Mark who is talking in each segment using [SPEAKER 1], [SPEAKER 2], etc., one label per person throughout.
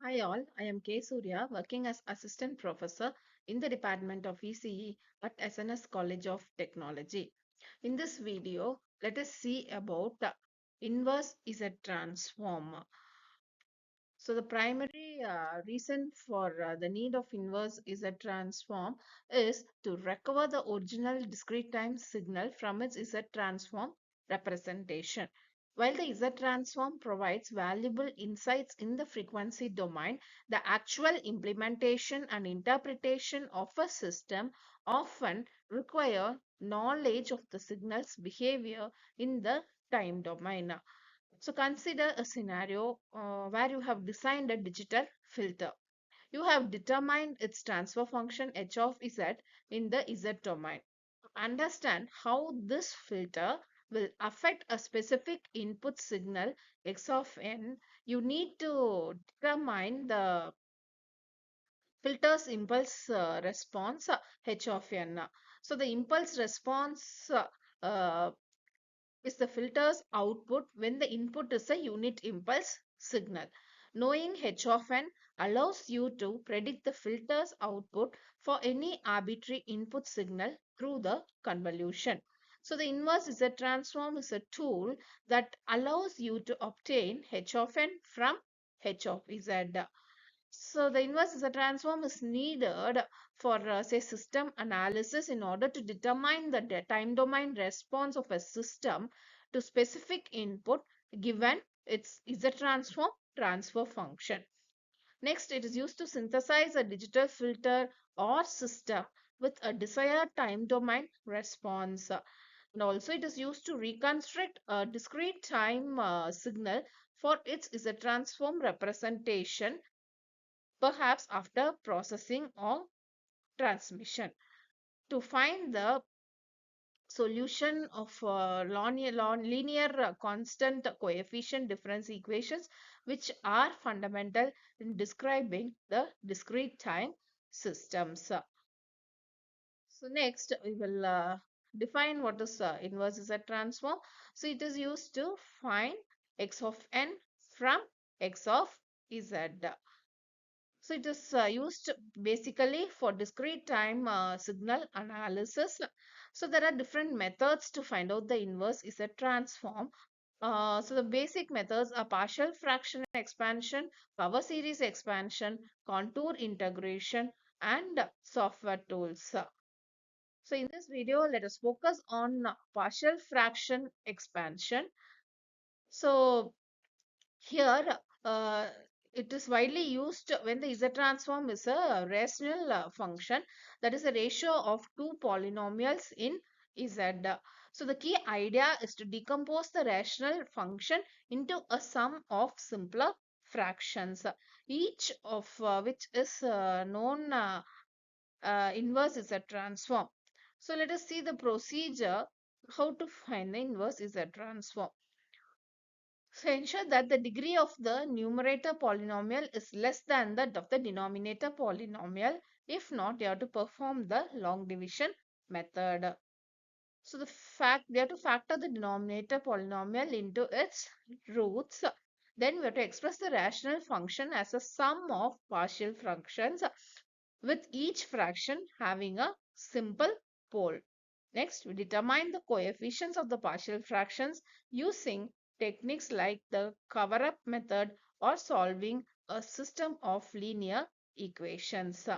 [SPEAKER 1] Hi all, I am K. Surya, working as Assistant Professor in the Department of ECE at SNS College of Technology. In this video, let us see about the inverse Z transform. So the primary reason for the need of inverse Z transform is to recover the original discrete time signal from its Z transform representation. While the Z transform provides valuable insights in the frequency domain, the actual implementation and interpretation of a system often require knowledge of the signal's behavior in the time domain. So consider a scenario where you have designed a digital filter. You have determined its transfer function h of z in the z domain. To understand how this filter will affect a specific input signal x of n, you need to determine the filter's impulse response h of n. So the impulse response is the filter's output when the input is a unit impulse signal. Knowing h of n allows you to predict the filter's output for any arbitrary input signal through the convolution. So the inverse Z transform is a tool that allows you to obtain h of n from h of z. So the inverse is a transform is needed for say system analysis in order to determine the time domain response of a system to specific input given its Z transform transfer function. Next, it is used to synthesize a digital filter or system with a desired time domain response. And also it is used to reconstruct a discrete time signal for its Z transform representation, perhaps after processing or transmission. To find the solution of linear constant coefficient difference equations, which are fundamental in describing the discrete time systems. So next we will define what is inverse Z transform. So it is used to find x of n from x of z. So it is used basically for discrete time signal analysis. So there are different methods to find out the inverse Z transform. So the basic methods are partial fraction expansion, power series expansion, contour integration, and software tools. So in this video, let us focus on partial fraction expansion. So here, it is widely used when the Z transform is a rational function, that is a ratio of two polynomials in Z. So the key idea is to decompose the rational function into a sum of simpler fractions, each of which is known inverse Z transform. So let us see the procedure how to find the inverse Z transform. So ensure that the degree of the numerator polynomial is less than that of the denominator polynomial. If not, you have to perform the long division method. So the fact we have to factor the denominator polynomial into its roots. Then we have to express the rational function as a sum of partial fractions with each fraction having a simple pole. Next, we determine the coefficients of the partial fractions using techniques like the cover-up method or solving a system of linear equations.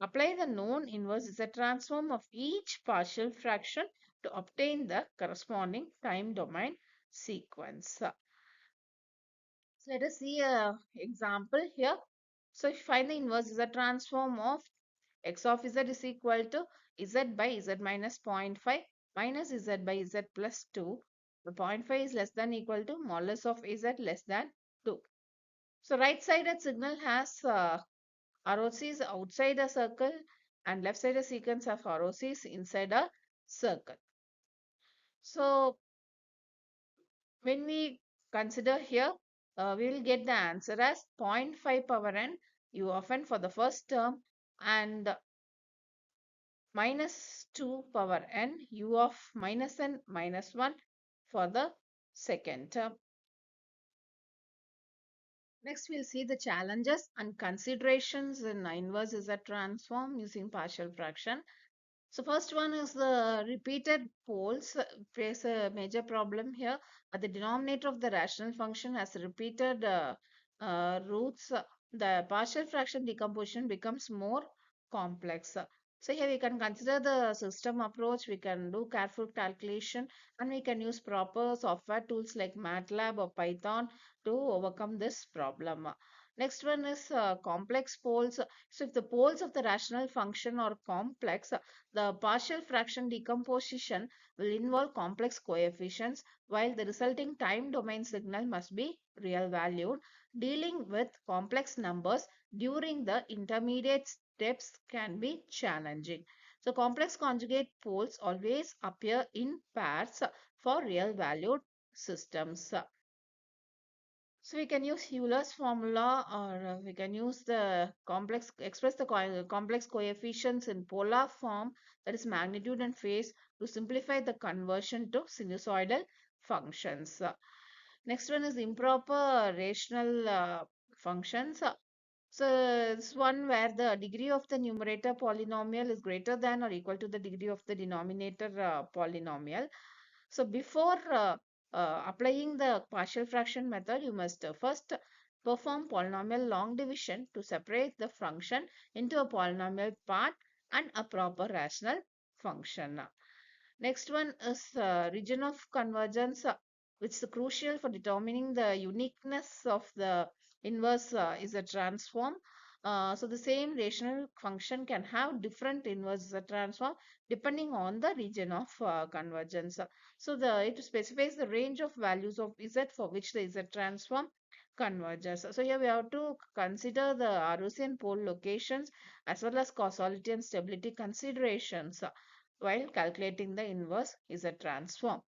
[SPEAKER 1] Apply the known inverse Z transform of each partial fraction to obtain the corresponding time domain sequence. So let us see an example here. So if you find the inverse Z transform of x of z is equal to z by z minus 0.5 minus z by z plus 2. The 0.5 is less than equal to modulus of z less than 2. So right-sided signal has ROCs outside a circle and left-sided sequence of ROCs inside a circle. So when we consider here, we will get the answer as 0.5 power n u of n for the first term and minus 2 power n u of minus n minus 1 for the second term. Next, we'll see the challenges and considerations in inverse Z transform using partial fraction. So first one is the repeated poles face a major problem here. The denominator of the rational function has repeated roots. The partial fraction decomposition becomes more complex. So here we can consider the system approach. We can do careful calculation and we can use proper software tools like MATLAB or Python to overcome this problem. Next one is complex poles. So if the poles of the rational function are complex, the partial fraction decomposition will involve complex coefficients, while the resulting time domain signal must be real valued. Dealing with complex numbers during the intermediate steps can be challenging. So complex conjugate poles always appear in pairs for real valued systems. So we can use Euler's formula, or we can use the express the complex coefficients in polar form, that is magnitude and phase, to simplify the conversion to sinusoidal functions. Next one is improper rational functions. So this one where the degree of the numerator polynomial is greater than or equal to the degree of the denominator polynomial. So before applying the partial fraction method, you must first perform polynomial long division to separate the function into a polynomial part and a proper rational function. Next one is region of convergence, which is crucial for determining the uniqueness of the inverse is a transform. So the same rational function can have different inverse is a transform depending on the region of convergence. So it specifies the range of values of z for which the z transform converges. So here we have to consider the ROC and pole locations as well as causality and stability considerations while calculating the inverse is a transform.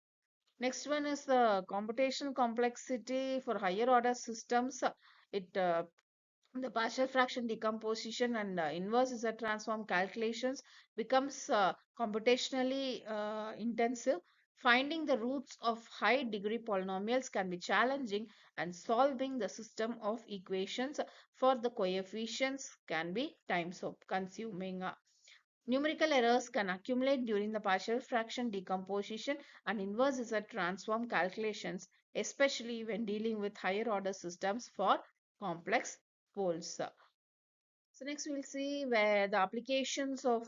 [SPEAKER 1] Next one is the computational complexity for higher order systems. It The partial fraction decomposition and inverse is a transform calculations becomes computationally intensive. Finding the roots of high degree polynomials can be challenging, and solving the system of equations for the coefficients can be time consuming. Numerical errors can accumulate during the partial fraction decomposition and inverse is a transform calculations, especially when dealing with higher order systems for complex poles. So next we'll see where the applications of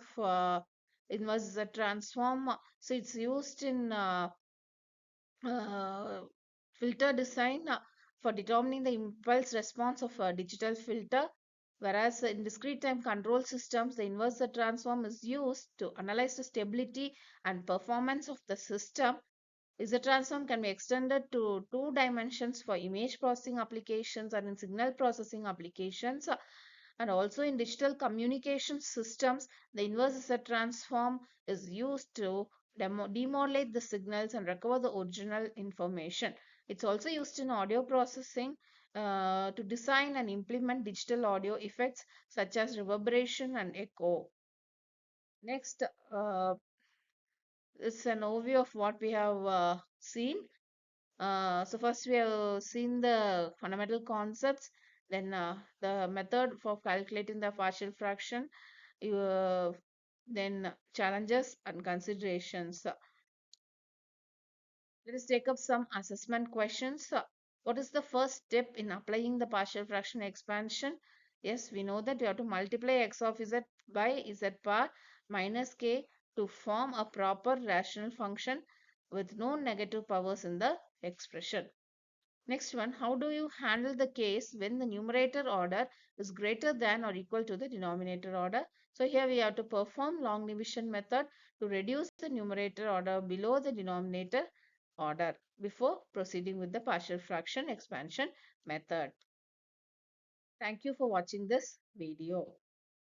[SPEAKER 1] inverse is a transform. So it's used in uh, filter design for determining the impulse response of a digital filter, whereas in discrete time control systems, the inverse transform is used to analyze the stability and performance of the system. Is transform can be extended to two dimensions for image processing applications and in signal processing applications. And also in digital communication systems, the inverse is transform is used to demodulate the signals and recover the original information. It's also used in audio processing to design and implement digital audio effects such as reverberation and echo. Next is an overview of what we have seen. So first we have seen the fundamental concepts, then the method for calculating the partial fraction, then challenges and considerations. Let us take up some assessment questions. What is the first step in applying the partial fraction expansion? Yes, we know that we have to multiply x of z by z bar minus k to form a proper rational function with no negative powers in the expression. Next one, how do you handle the case when the numerator order is greater than or equal to the denominator order? So here we have to perform long division method to reduce the numerator order below the denominator order before proceeding with the partial fraction expansion method. Thank you for watching this video.